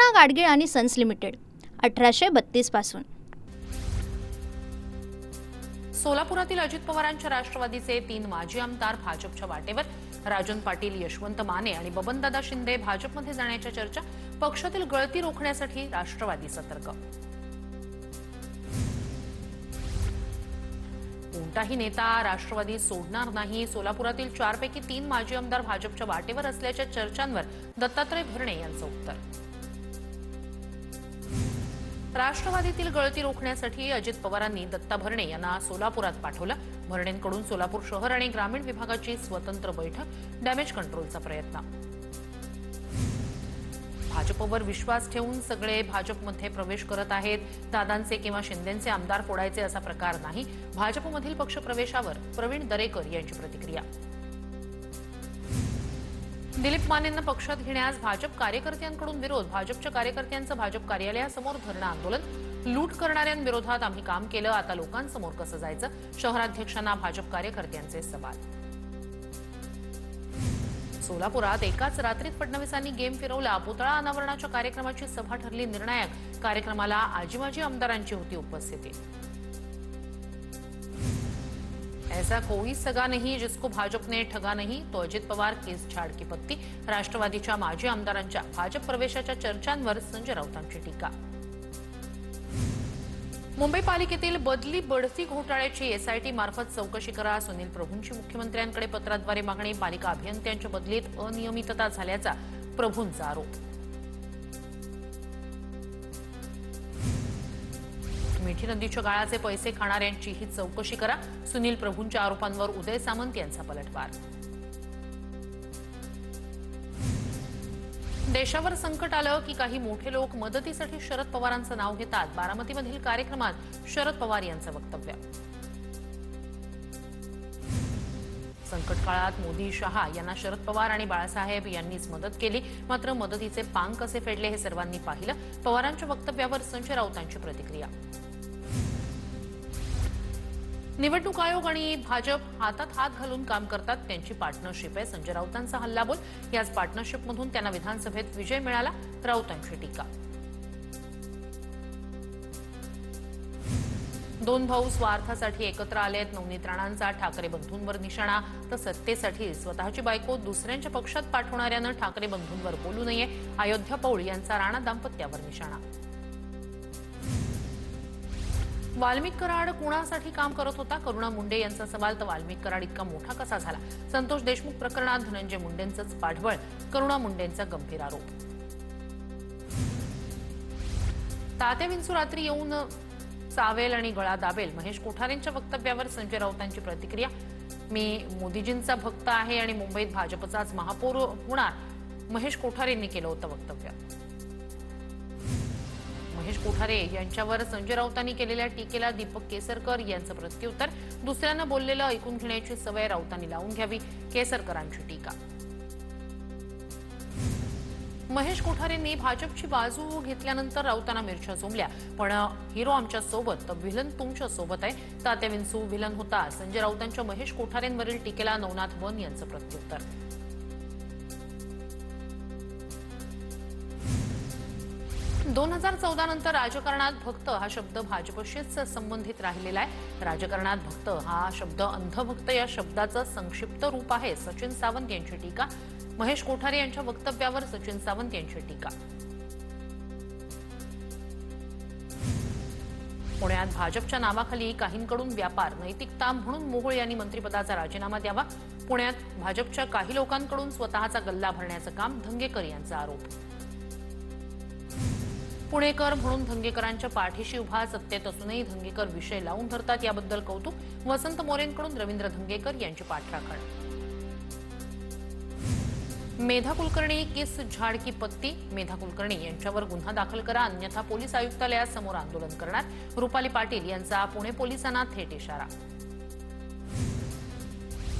कृष्णा गाडगीळ आणि sons limited 1832 पासून। सोलापुरातील अजित पवारांच्या राष्ट्रवादीचे 3 माजी आमदार भाजपच्या वाटेवर। राजन पाटील, यशवंत माने आणि बबनदादा शिंदे भाजपमध्ये जाण्याच्या चर्चा। पक्षातील गळती रोखण्यासाठी राष्ट्रवादी सतर्क। कोणताही नेता राष्ट्रवादी सोडणार नाही। सोलापुरातील 4 पैकी 3 माजी आमदार भाजपच्या वाटेवर असल्याच्या चर्चांवर दत्तात्रय भरणे यांचं उत्तर। राष्ट्रवादीतील गळती रोखण्यासाठी अजित पवारांनी दत्ता भरणे यांना सोलापुरात पाठवलं। भरणेंकडून सोलापूर शहर आणि ग्रामीण विभागाची स्वतंत्र बैठक, डॅमेज कंट्रोलचा प्रयत्न। भाजपवर विश्वास ठेवून सगळे भाजपमध्ये प्रवेश करत आहेत। दादांचे किंवा शिंदेंचे आमदार फोडायचे असा प्रकार नाही। भाजपमधील पक्ष प्रवेशावर प्रवीण दरेकर यांची प्रतिक्रिया। दिलीप मानेंना पक्षात घेण्यास भाजप कार्यकर्त्यांकडून विरोध। भाजपच्या कार्यकर्त्यांचं भाजप कार्यालयासमोर धरणं आंदोलन। लूट करणाऱ्यांविरोधात आम्ही काम केलं, आता लोकांसमोर कसं जायचं? शहराध्यक्षांना भाजप कार्यकर्त्यांचे सवाल। सोलापुरात एकाच रात्रीत फडणवीसांनी गेम फिरवला। पुतळा अनावरणाच्या कार्यक्रमाची सभा ठरली निर्णायक। कार्यक्रमाला आजी माजी आमदारांची होती उपस्थिती। ऐसा कोई सगा नहीं जिसको भाजप ने ठगा नहीं, तो अजित पवार केस झाड़ की पत्ती। राष्ट्रवादीच्या माजी आमदारांच्या भाजप प्रवेशाच्या चर्चांवर संजय राऊतांची टीका। मुंबई पालिकेतील बदली बढती घोटाळ्याची एसआयटी मार्फत चौकशी करा। सुनील प्रभूंची मुख्यमंत्र्यांकडे पत्राद्वारे मागणी। पालिका अभियंत्यांच्या बदलीत अनियमितता झाल्याचा प्रभूंचा आरोप। मिठी नदीच्या गाळाचे पैसे खाणाऱ्यांचीही चौकशी करा। सुनील प्रभूंच्या आरोपांवर उदय सामंत यांचा पलटवार। देशावर संकट आलं की काही मोठे लोक मदतीसाठी शरद पवारांचं नाव घेतात। बारामतीमधील कार्यक्रमात शरद पवार यांचं वक्तव्य। संकट काळात मोदी, शहा यांना शरद पवार आणि बाळासाहेब यांनीच मदत केली, मात्र मदतीचे पांग कसे फेडले हे सर्वांनी पाहिलं। पवारांच्या वक्तव्यावर संजय राऊतांची प्रतिक्रिया। निवडणूक आयोग आणि भाजप हातात हात घालून काम करतात, त्यांची पार्टनरशिप आहे। संजय राऊतांचा हल्लाबोल। याच पार्टनरशिपमधून त्यांना विधानसभेत विजय मिळाला, राऊतांची टीका। 2 भाऊ स्वार्थासाठी एकत्र आलेत। नवनीत राणांचा ठाकरे बंधूंवर निशाणा, तर सत्तेसाठी स्वतःची बायको दुसऱ्यांच्या पक्षात पाठवणाऱ्यानं ठाकरे बंधूंवर बोलू नये। अयोध्या पौळ यांचा राणा दाम्पत्यावर निशाणा। वाल्मिक कराड कुणासाठी काम करत होता? करुणा मुंडे यांचा सवाल। तर वाल्मिक कराड इतका मोठा कसा झाला? संतोष देशमुख प्रकरणात धनंजय मुंडेंचंच पाठबळ, करुणा मुंडेंचा गंभीर आरोप। तात्या विंचू रात्री येऊन चावेल आणि गळा दाबेल, महेश कोठारेंच्या वक्तव्यावर संजय राऊतांची प्रतिक्रिया। मी मोदीजींचा भक्त आहे आणि मुंबईत भाजपचाच महापौर होणार, महेश कोठारेंनी केलं होतं वक्तव्य। महेश कोठारे यांच्यावर संजय राऊतांनी केलेल्या टीकेला दीपक केसरकर यांचं प्रत्युत्तर। दुसऱ्यांना बोललेलं ऐकून घेण्याची सवय राऊतांनी लावून घ्यावी, केसरकरांची टीका। महेश कोठारेंनी भाजपची बाजू घेतल्यानंतर राऊतांना मिरच्या जोमल्या, पण हिरो आमच्या सोबत तर व्हिलन तुमच्या सोबत आहे। तात्या विंचू व्हिलन होता। संजय राऊतांच्या महेश कोठारेंवरील टीकेला नवनाथ वन यांचं प्रत्युत्तर। 2014 नंतर राजकारणात भक्त हा शब्द भाजपशीच संबंधित राहिलेला आहे। राजकारणात भक्त हा शब्द अंधभक्त या शब्दाचं संक्षिप्त रूप आहे, सचिन सावंत यांची टीका। महेश कोठारे यांच्या वक्तव्यावर सचिन सावंत यांची टीका। पुण्यात भाजपच्या नावाखाली काहींकडून व्यापार, नैतिकता म्हणून मोहोळ यांनी मंत्रिपदाचा राजीनामा द्यावा। पुण्यात भाजपच्या काही लोकांकडून स्वतःचा गल्ला भरण्याचं काम, धंगेकर यांचा आरोप। पुणेकर म्हणून धंगेकरांच्या पाठीशी उभा, सत्तेत असूनही धंगेकर विषय लावून धरतात, याबद्दल कौतुक। वसंत मोरेंकडून रवींद्र धंगेकर यांची पाठराखण। मेधा कुलकर्णी किस झाड़ की पत्ती, मेधा कुलकर्णी यांच्यावर गुन्हा दाखल करा, अन्यथा पोलीस आयुक्तालयासमोर आंदोलन करणार। रुपाली पाटील यांचा पुणे पोलिसांना थेट इशारा।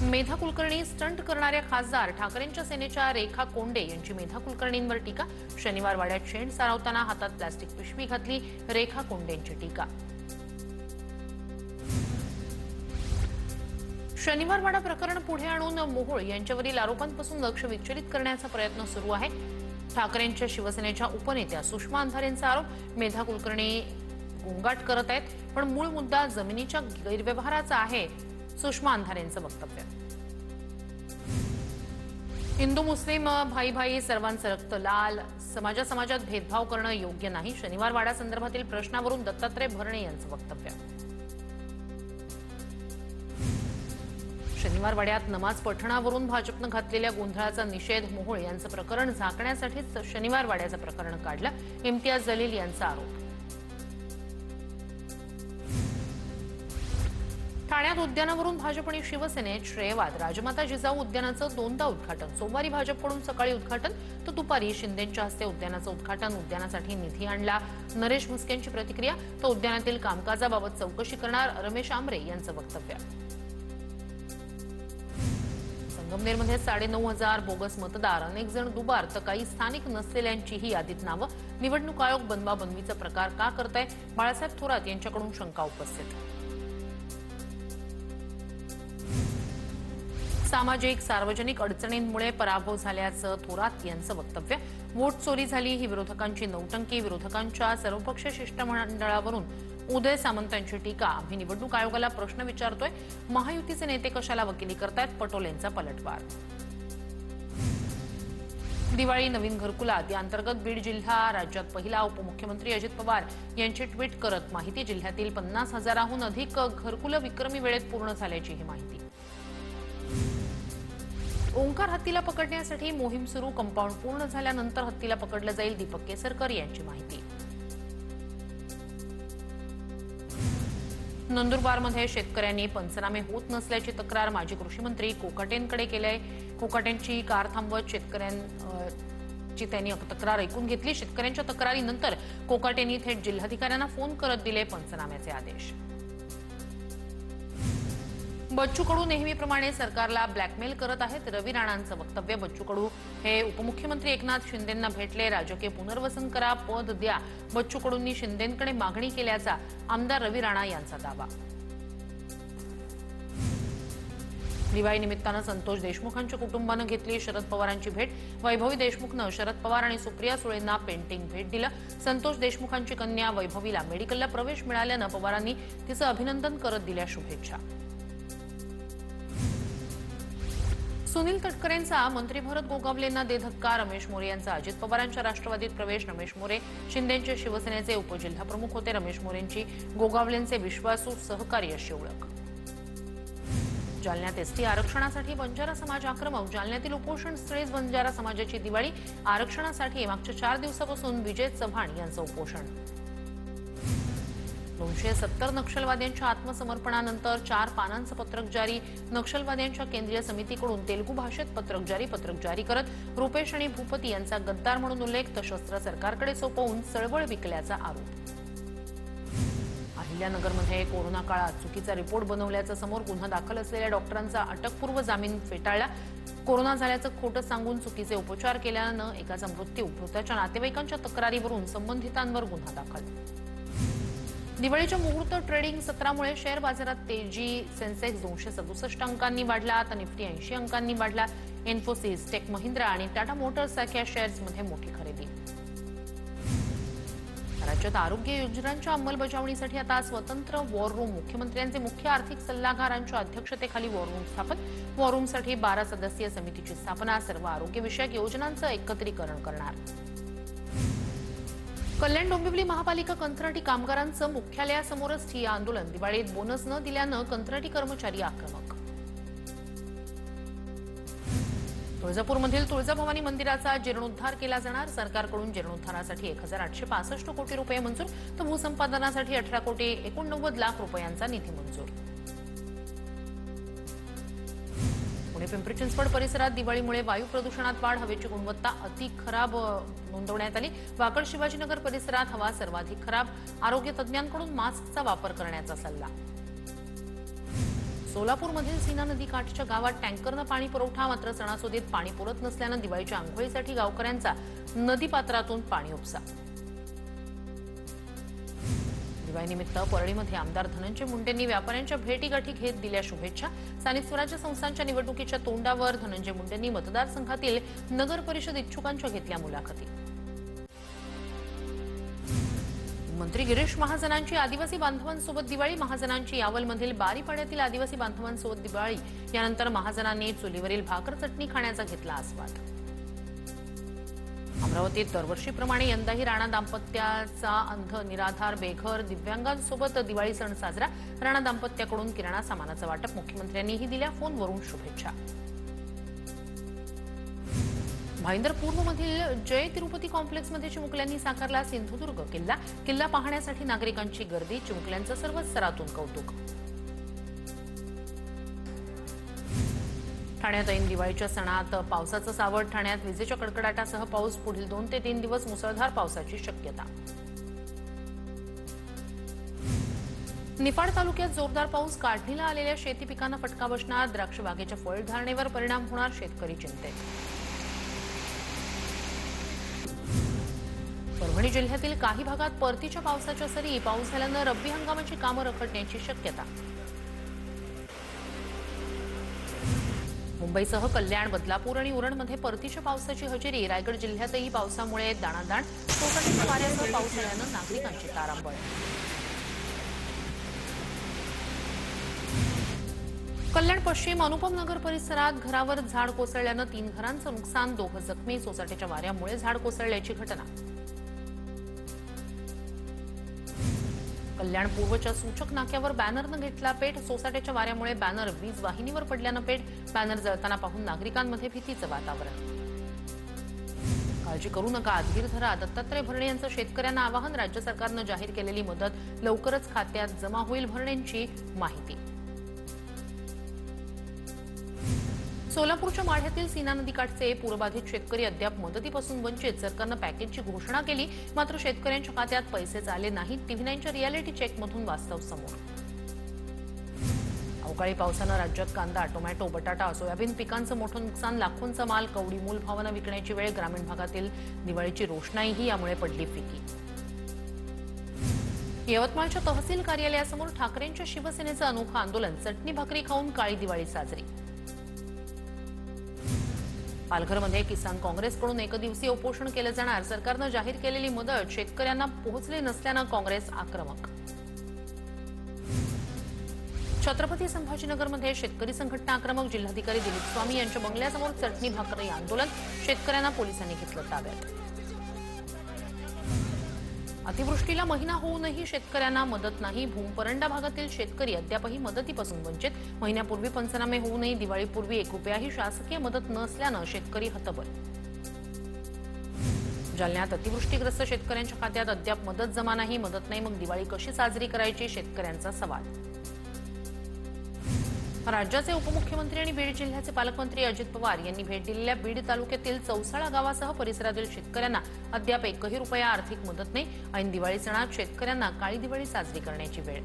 मेधा कुलकर्णी स्टंट करणाऱ्या खासदार, ठाकरेंच्या सेनेच्या रेखा कोंडे यांची मेधा कुलकर्णींवर टीका। शनिवार वाड्यात शेण सारवताना हातात प्लास्टिक पिशवी घातली, रेखा कोंडेंची टीका। शनिवारवाडा प्रकरण पुढे आणून मोहोळ यांच्यावरील आरोपांपासून लक्ष विचलित करण्याचा प्रयत्न सुरू आहे। ठाकरेंच्या शिवसेनेच्या उपनेत्या सुषमा अंधारेंचा आरोप, मेधा कुलकर्णी गोंगाट करत आहेत, पण मूळ मुद्दा जमिनीच्या गैरव्यवहाराचा आहे, सुषमा अंधारेंचं वक्तव्य. हिंदू मुस्लिम भाई भाई सर्वांचं रक्त लाल, समाजात भेदभाव करणं योग्य नाही, शनिवार वाड्यासंदर्भातील प्रश्नावरून दत्तात्रय भरणे यांचं वक्तव्य. शनिवार वाड्यात नमाज पठणावरून भाजपनं घातलेल्या गोंधळाचा निषेध, मोहोळ यांचं प्रकरण झाकण्यासाठीच शनिवार वाड्याचं प्रकरण काढलं, इम्तियाज जलील यांचा आरोप. ठाण्यात उद्यानावरून भाजप आणि शिवसेनेत श्रेयवाद, राजमाता जिजाऊ उद्यानाचं दोनदा उद्घाटन, सोमवारी भाजपकडून सकाळी उद्घाटन तर दुपारी शिंदेंच्या हस्ते उद्यानाचं उद्घाटन. उद्यानासाठी निधी आणला, नरेश म्हस्केंची प्रतिक्रिया, तर उद्यानातील कामकाजाबाबत चौकशी करणार, रमेश आमरे यांचं वक्तव्य. संगमनेरमध्ये 9,500 बोगस मतदार, अनेक जण दुबार तर काही स्थानिक नसलेल्यांचीही यादीत नावं. निवडणूक आयोग बनवाबनवीचा प्रकार का करताय, बाळासाहेब थोरात यांच्याकडून शंका उपस्थित. सामाजिक सार्वजनिक अडचणींमुळे पराभव झाल्याचं थोरात यांचं वक्तव्य. वोट चोरी झाली ही विरोधकांची नौटंकी, विरोधकांच्या सर्वपक्षीय शिष्टमंडळावरून उदय सामंतांची टीका. आम्ही निवडणूक आयोगाला प्रश्न विचारतोय, महायुतीचे नेते कशाला वकिली करतायत, पटोलेंचा पलटवार. दिवाळी नवीन घरकुलात या अंतर्गत बीड जिल्हा राज्यात पहिला. उपमुख्यमंत्री अजित पवार यांची ट्विट करत माहिती, जिल्ह्यातील 50,000हून अधिक घरकुलं विक्रमी वेळेत पूर्ण झाल्याची ही माहिती. ओंकार हत्तीला पकडण्यासाठी मोहीम सुरू, कंपाऊंड पूर्ण झाल्यानंतर हत्तीला पकडलं जाईल, दीपक केसरकर यांची माहिती. नंदुरबारमध्ये शेतकऱ्यांनी पंचनामे होत नसल्याची तक्रार माजी कृषी मंत्री कोकाटेंकडे केली. कोकाटेंची कार थांबवत शेतकऱ्यांची त्यांनी तक्रार ऐकून घेतली. शेतकऱ्यांच्या तक्रारीनंतर कोकाटेंनी थेट जिल्हाधिकाऱ्यांना फोन करत दिले पंचनाम्याचे आदेश. बच्चू कडू नेहमीप्रमाणे सरकारला ब्लॅकमेल करत आहेत, रवी राणांचं वक्तव्य. बच्चू कडू हे उपमुख्यमंत्री एकनाथ शिंदेंना भेटले, राजकीय पुनर्वसन करा, पद द्या, बच्चू कडूंनी शिंदेंकडे मागणी केल्याचा आमदार रवी राणा यांचा दावा. दिवाळी निमित्तानं संतोष देशमुखांच्या कुटुंबानं घेतली शरद पवारांची भेट. वैभवी देशमुखनं शरद पवार आणि सुप्रिया सुळेंना पेंटिंग भेट दिलं. संतोष देशमुखांची कन्या वैभवीला मेडिकलला प्रवेश मिळाल्यानं पवारांनी तिचं अभिनंदन करत दिल्या शुभेच्छा. सुनील तटकरेंचा मंत्री भरत गोगावलेंना दे धक्का, रमेश मोरे यांचा अजित पवारांच्या राष्ट्रवादीत प्रवेश. रमेश मोरे शिंदेचे शिवसेनेचे उपजिल्हाप्रमुख होते. रमेश मोरेंची गोगावलेंचे विश्वासू सहकारी अशी ओळख. जालन्यात एसटी आरक्षणासाठी बंजारा समाज आक्रमक, जालन्यातील उपोषण स्थळीच बंजारा समाजाची दिवाळी. आरक्षणासाठी मागच्या 4 दिवसापासून विजय चव्हाण यांचं उपोषण. 270 नक्षलवाद्यांच्या आत्मसमर्पणानंतर 4 पानांचं पत्रक जारी. नक्षलवाद्यांच्या केंद्रीय समितीकडून तेलुगू भाषेत पत्रक जारी करत रुपेश आणि भूपती यांचा गद्दार म्हणून उल्लेख, तर शस्त्र सरकारकडे सोपवून चळवळ विकल्याचा आरोप. अहिल्यानगरमध्ये कोरोना काळात चुकीचा रिपोर्ट बनवल्याचं समोर, गुन्हा दाखल असलेल्या डॉक्टरांचा अटकपूर्व जामीन फेटाळला. कोरोना झाल्याचं खोटं सांगून चुकीचे उपचार केल्यानं एकाचा मृत्यू, मृताच्या नातेवाईकांच्या तक्रारीवरून संबंधितांवर गुन्हा दाखल. दिवाळीच्या मुहूर्त ट्रेडिंग सत्रामुळे शेअर बाजारात तेजी. सेन्सेक्स 267 अंकांनी वाढला, तर निफ्टी 80 अंकांनी वाढला. इन्फोसिस, टेक महिंद्रा आणि टाटा मोटर्स सारख्या शेअर्समध्ये मोठी खरेदी. राज्यात आरोग्य योजनांच्या अंमलबजावणीसाठी आता स्वतंत्र वॉर रूम. मुख्यमंत्र्यांचे मुख्य आर्थिक सल्लागारांच्या अध्यक्षतेखाली वॉर रूम स्थापन. वॉर रूमसाठी 12 सदस्यीय समितीची स्थापना. सर्व आरोग्यविषयक योजनांचं एकत्रीकरण करणार. कल्याण डोंबिवली महापालिका कंत्राटी कामगारांचं मुख्यालयासमोरच ठिय्या आंदोलन. दिवाळीत बोनस न दिल्यानं कंत्राटी कर्मचारी आक्रमक. तुळजापूरमधील तुळजाभवानी मंदिराचा जीर्णोद्धार केला जाणार. सरकारकडून जीर्णोद्धारासाठी 1,865 कोटी रुपये मंजूर, तर भूसंपादनासाठी 18,89 लाख रुपयांचा निधी मंजूर. पुणे पिंपरी चिंचवड परिसरात दिवाळीमुळे वायू प्रदूषणात वाढ, हवेची गुणवत्ता अति खराब नोंदवण्यात आली. वाकड शिवाजीनगर परिसरात हवा सर्वाधिक खराब. आरोग्य तज्ज्ञांकडून मास्कचा वापर करण्याचा सल्ला. सोलापूरमधील सीना नदी काठच्या गावात टँकरनं पाणी पुरवठा, मात्र सणासुदीत पाणी पुरत नसल्यानं दिवाळीच्या आंघोळीसाठी गावकऱ्यांचा नदीपात्रातून पाणी उपसा. दिवाळीनिमित्त परळीमध्ये आमदार धनंजय मुंडेंनी व्यापाऱ्यांच्या भेटीगाठी घेत दिल्या शुभेच्छा। स्थानिक स्वराज्य संस्थांच्या निवडणुकीच्या तोंडावर धनंजय मुंडेंनी मतदारसंघातील नगर परिषद इच्छुकांच्या घेतल्या मुलाखती। मंत्री गिरीश महाजनांची आदिवासी बांधवांसोबत दिवाळी। महाजनांची यावलमधील बारीपाड्यातील आदिवासी बांधवांसोबत दिवाळी। यानंतर महाजनांनी चुलीवरील भाकर चटणी खाण्याचा घेतला आस्वाद। अमरावतीत दरवर्षीप्रमाणे यंदाही राणा दाम्पत्याचा अंध, निराधार, बेघर दिव्यांगांसोबत दिवाळी सण साजरा। राणा दाम्पत्याकडून किराणा सामानाचं वाटप। मुख्यमंत्र्यांनीही दिल्या फोनवरून शुभेच्छा। भाईंदर पूर्वमधील जय तिरुपती कॉम्प्लेक्समध्ये चिमुकल्यांनी साकारला सिंधुदुर्ग किल्ला। किल्ला पाहण्यासाठी नागरिकांची गर्दी। चिमुकल्यांचं सर्वच स्तरातून कौतुक। ठाण्यात ऐन दिवाळीच्या सणात पावसाचं सावट। ठाण्यात विजेच्या कडकडाटासह पाऊस। पुढील 2 ते 3 दिवस मुसळधार पावसाची शक्यता। निफाड तालुक्यात जोरदार पाऊस। काढणीला आलेल्या शेती पिकांना फटका बसणार। द्राक्ष बागेच्या फळधारणेवर परिणाम होणार। शेतकरी चिंतेत। परभणी जिल्ह्यातील काही भागात परतीच्या पावसाच्या सरी। पाऊस झाल्यानं रब्बी हंगामाची कामं रखडण्याची शक्यता। मुंबईसह कल्याण, बदलापूर आणि उरणमध्ये परतीच्या पावसाची हजेरी। रायगड जिल्ह्यातही पावसामुळे दाणादाण। सोसाट्याच्या वाऱ्यासह पाऊस आल्यानं नागरिकांची तारांबळ। कल्याण पश्चिम अनुपम नगर परिसरात घरावर झाड कोसळल्यानं 3 घरांचं नुकसान। 2 जखमी। सोसाट्याच्या वाऱ्यामुळे झाड कोसळल्याची घटना। कल्याण पूर्वच्या सूचक नाक्यावर बॅनरनं घेतला पेट। सोसाट्याच्या वाऱ्यामुळे बॅनर वीज वाहिनीवर पडल्यानं पेट। बॅनर जळताना पाहून नागरिकांमध्ये भीतीचं वातावरण। काळजी करू नका, धीर धरा। दत्तात्रय भरणे यांचं शेतकऱ्यांना आवाहन। राज्य सरकारनं जाहीर केलेली मदत लवकरच खात्यात जमा होईल। भरणेंची माहिती। सोलापूरच्या माढ्यातील सीना नदीकाठचे पूरबाधित शेतकरी अद्याप मदतीपासून वंचित। सरकारनं पॅकेजची घोषणा केली, मात्र शेतकऱ्यांच्या खात्यात पैसेच आले नाहीत। TV9च्या रियालिटी चेकमधून वास्तव समोर। अवकाळी पावसानं राज्यात कांदा, टोमॅटो, बटाटा, सोयाबीन पिकांचं मोठं नुकसान। लाखोंचा माल कवडी मूल भावानं विकण्याची वेळ। ग्रामीण भागातील दिवाळीची रोषणाईही यामुळे पडली फिकी। यवतमाळच्या तहसील कार्यालयासमोर ठाकरेंच्या शिवसेनेचं अनोखं आंदोलन। चटणी भाकरी खाऊन काळी दिवाळी साजरी। पालघरमध्ये किसान काँग्रेसकडून एकदिवसीय उपोषण केलं जाणार। सरकारनं जाहीर केलेली मदत शेतकऱ्यांना पोहोचली नसल्यानं काँग्रेस आक्रमक। छत्रपती संभाजीनगरमध्ये शेतकरी संघटना आक्रमक। जिल्हाधिकारी दिलीप स्वामी यांच्या बंगल्यासमोर चटणी भाकरी आंदोलन। शेतकऱ्यांना पोलिसांनी घेतलं ताब्यात। अतिवृष्टीला महिना होऊनही शेतकऱ्यांना मदत नाही। भूमपरंडा भागातील शेतकरी अद्यापही मदतीपासून वंचित। महिन्यापूर्वी पंचनामे होऊनही दिवाळीपूर्वी 1 रुपयाही शासकीय मदत नसल्यानं शेतकरी हतबल। जालन्यात अतिवृष्टीग्रस्त शेतकऱ्यांच्या खात्यात अद्याप मदत जमा नाही। मदत नाही मग दिवाळी कशी साजरी करायची, शेतकऱ्यांचा सवाल। राज्याचे उपमुख्यमंत्री आणि बीड जिल्ह्याचे पालकमंत्री अजित पवार यांनी भेट दिलेल्या बीड तालुक्यातील चौसाळा गावासह परिसरातील शेतकऱ्यांना अद्याप 1ही रुपया आर्थिक मदत नाही। ऐन दिवाळी सणात शेतकऱ्यांना काळी दिवाळी साजरी करण्याची वेळ।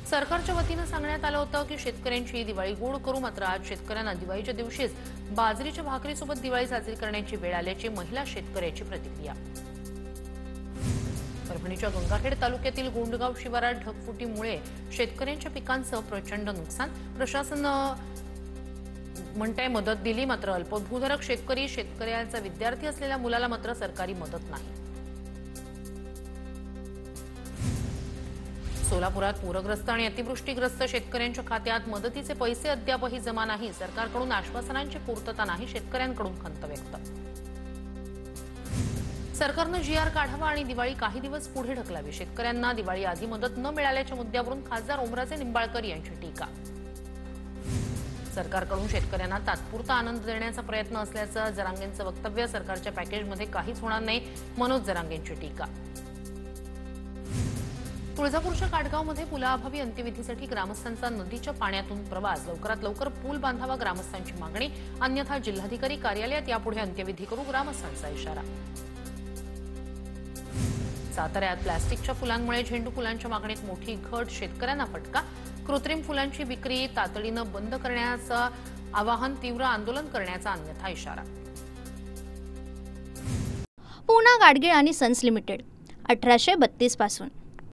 सरकारच्या वतीनं सांगण्यात आलं होतं की शेतकऱ्यांची दिवाळी गोड करू, मात्र आज शेतकऱ्यांना दिवाळीच्या दिवशीच बाजरीच्या भाकरीसोबत दिवाळी साजरी करण्याची वेळ आल्याची महिला शेतकऱ्याची प्रतिक्रिया। परभणीच्या गंगाखेड तालुक्यातील गोंडगाव शिवारात ढगफुटीमुळे शेतकऱ्यांच्या पिकांचं प्रचंड नुकसान। प्रशासन म्हणतंय मदत दिली, मात्र अल्पभूधारक शेतकऱ्याचा विद्यार्थी असलेल्या मुलाला मात्र सरकारी मदत नाही। सोलापुरात पूरग्रस्त आणि अतिवृष्टीग्रस्त शेतकऱ्यांच्या खात्यात मदतीचे पैसे अद्यापही जमा नाही। सरकारकडून आश्वासनांची पूर्तता नाही। शेतकऱ्यांकडून खंत व्यक्त। सरकारनं GR काढावा आणि दिवाळी काही दिवस पुढे ढकलावी। शेतकऱ्यांना दिवाळी आधी मदत न मिळाल्याच्या मुद्द्यावरून खासदार ओमराजे निंबाळकर यांची टीका। सरकारकडून शेतकऱ्यांना तात्पुरता आनंद देण्याचा प्रयत्न असल्याचं जरांगेंचं वक्तव्य। सरकारच्या पॅकेजमध्ये काहीच होणार नाही, मनोज जरांगेंची टीका। तुळजापूरच्या काटगावमध्ये पुलाअभावी अंत्यविधीसाठी ग्रामस्थांचा नदीच्या पाण्यातून प्रवास। लवकरात लवकर पूल बांधावा ग्रामस्थांची मागणी, अन्यथा जिल्हाधिकारी कार्यालयात यापुढे अंत्यविधी करू, ग्रामस्थांचा इशारा। साताऱ्यात प्लास्टिकच्या फुलांमुळे झेंडू फुलांच्या मागणीत मोठी घट, शेतकऱ्यांना फटका। कृत्रिम फुलांची विक्री तातडीनं बंद करण्याचं आवाहन, तीव्र आंदोलन करण्याचा अन्यथा इशारा। पूना गाडगीळ आणि सन्स लिमिटेड 1832 पासून.